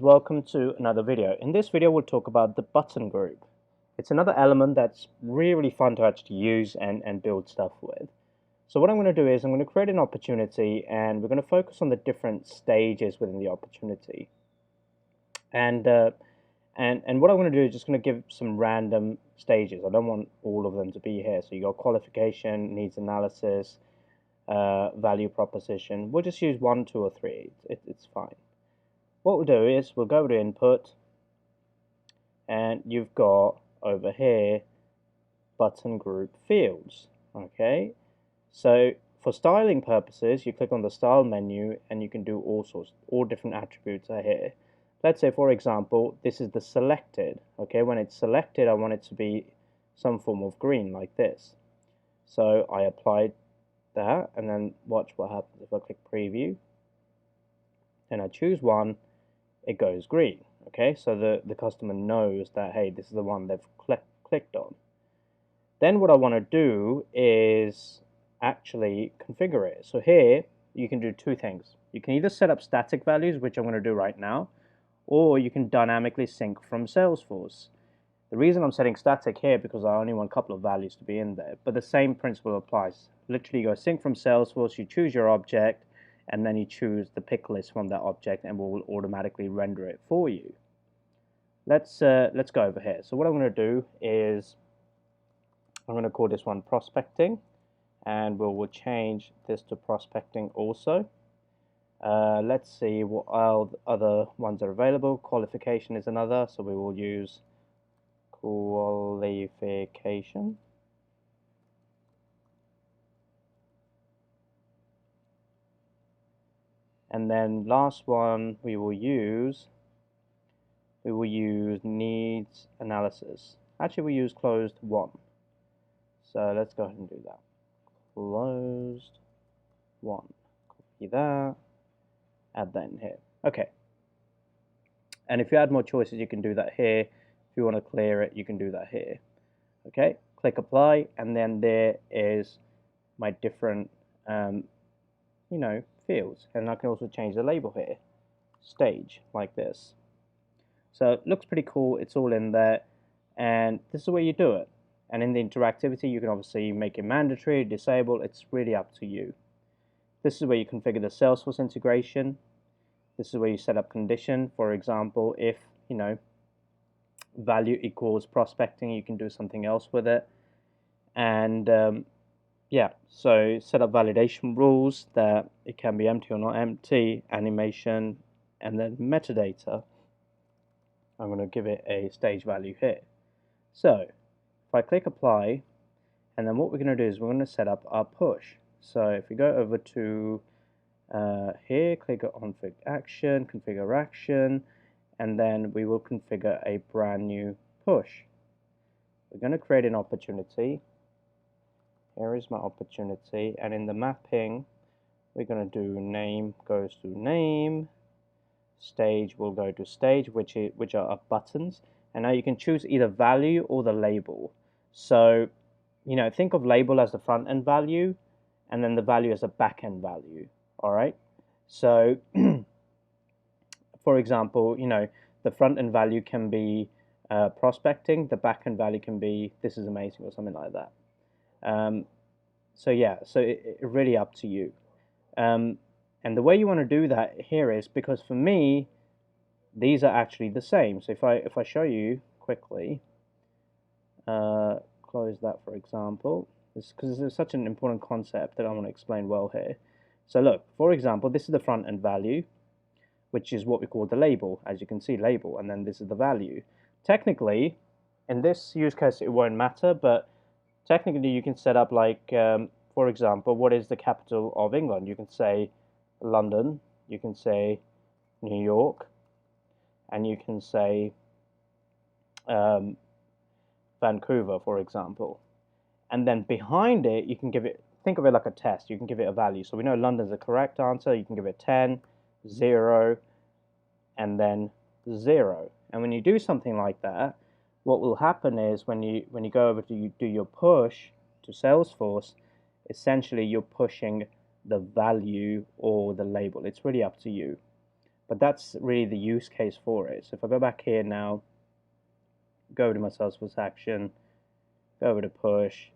welcome to another video. In this video we'll talk about the button group. It's another element that's really fun to actually use and build stuff with. So what I'm going to do is I'm going to create an opportunity and we're going to focus on the different stages within the opportunity. And what I'm going to do is just going to give some random stages. I don't want all of them to be here. So you got qualification, needs analysis, value proposition. We'll just use 1, 2, or 3. It's fine. What we'll do is we'll go to input, and you've got over here button group fields. Okay, so for styling purposes, you click on the style menu and you can do all different attributes are here. Let's say, for example, this is the selected. Okay, when it's selected, I want it to be some form of green like this. So I applied that, and then watch what happens if I click preview and I choose one. It goes green. Okay, so the customer knows that, hey, this is the one they've clicked on. Then what I want to do is actually configure it. So here you can do two things. You can either set up static values, which I'm going to do right now, or you can dynamically sync from Salesforce. The reason I'm setting static here because I only want a couple of values to be in there, but the same principle applies. Literally, you go sync from Salesforce, you choose your object, and then you choose the pick list from that object, and we'll automatically render it for you. Let's go over here. So what I'm going to do is I'm going to call this one prospecting, and we'll change this to prospecting also. Let's see what other ones are available. Qualification is another, so we will use qualification. And then last one we will use needs analysis. Actually, we use closed one. So let's go ahead and do that. Closed one. Copy that. Add that in here. Okay. And if you add more choices, you can do that here. If you want to clear it, you can do that here. Okay. Click apply, and then there is my different fields, and I can also change the label here, stage, like this. So it looks pretty cool. It's all in there, and this is the way you do it. And in the interactivity, you can obviously make it mandatory, disable. It's really up to you. This is where you configure the Salesforce integration. This is where you set up condition. For example, if value equals prospecting, you can do something else with it. And yeah, so set up validation rules that it can be empty or not empty, animation, and then metadata. I'm going to give it a stage value here. So if I click apply, and then what we're going to do is we're going to set up our push. So if we go over to here, click on configure action, and then we will configure a brand new push. We're going to create an opportunity. Here is my opportunity, and in the mapping we're going to do name goes to name, stage will go to stage, which are our buttons, and now you can choose either value or the label. So think of label as the front end value, and then the value as a back end value. Alright, so for example, the front end value can be prospecting, the back end value can be this is amazing or something like that. So yeah, so it's really up to you. And the way you want to do that here is, because for me, these are actually the same. So if I show you quickly, close that for example, because this is such an important concept that I want to explain well here. So look, for example, this is the front end value, which is what we call the label. As you can see, label, and then this is the value. Technically, in this use case, it won't matter, but technically, you can set up like, for example, what is the capital of England? You can say London, you can say New York, and you can say Vancouver, for example. And then behind it, you can think of it like a test. You can give it a value. So we know London's the correct answer. You can give it 10, 0, and then 0. And when you do something like that, what will happen is when you go over to do your push to Salesforce, essentially you're pushing the value or the label. It's really up to you. But that's really the use case for it. So if I go back here now, go over to my Salesforce action, go over to push.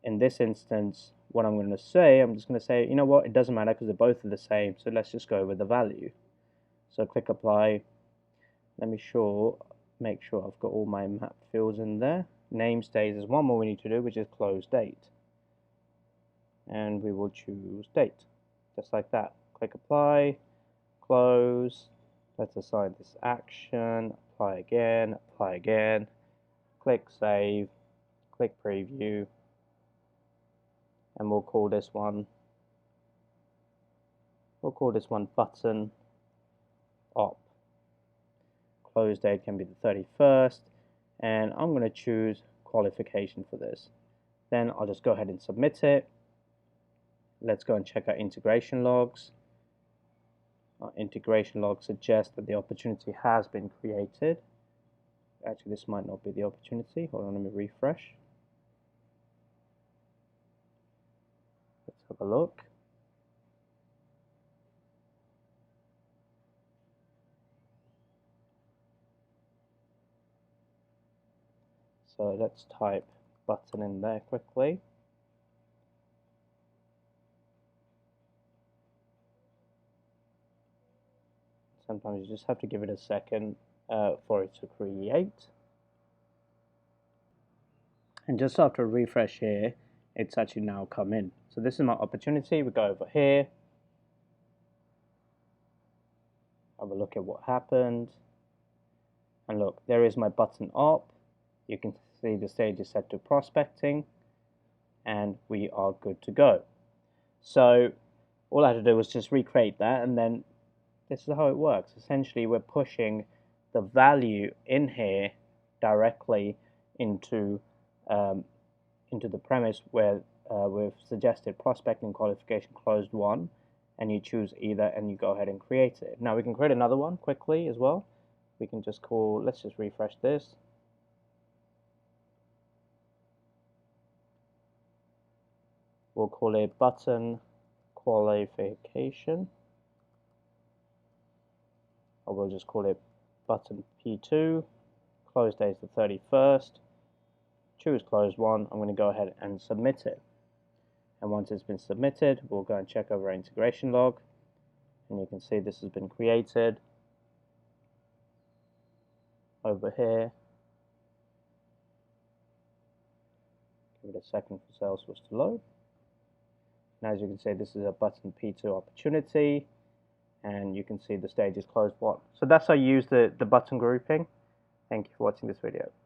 In this instance, what I'm going to say, I'm just going to say, you know what, it doesn't matter because they're both the same, so let's just go with the value. So click apply. Let me make sure I've got all my map fields in there. Name stays. There's one more we need to do, which is close date. And we will choose date, just like that. Click apply, close. Let's assign this action, apply again, click save, click preview, and we'll call this one button op. Close date can be the 31st, and I'm going to choose qualification for this. Then I'll just go ahead and submit it. Let's go and check our integration logs. Our integration log suggests that the opportunity has been created. Actually, this might not be the opportunity. Hold on, let me refresh. Let's have a look. So let's type button in there quickly. Sometimes you just have to give it a second for it to create. And just after a refresh here, it's actually now come in. So this is my opportunity. We go over here, have a look at what happened, and look, there is my button op. You can see the stage is set to prospecting, and we are good to go. So all I had to do was just recreate that, and then this is how it works. Essentially, we're pushing the value in here directly into the premise where we've suggested prospecting qualification closed one, and you choose either, and you go ahead and create it. Now we can create another one quickly as well. We can just call, let's just refresh this. We'll call it button qualification, or we'll just call it button P2. Close date is the 31st. Choose closed one. I'm going to go ahead and submit it. And once it's been submitted, we'll go and check over our integration log. And you can see this has been created over here. Give it a second for Salesforce to load. And as you can see, this is a button P2 opportunity. And you can see the stage is closed one. So that's how you use the button grouping. Thank you for watching this video.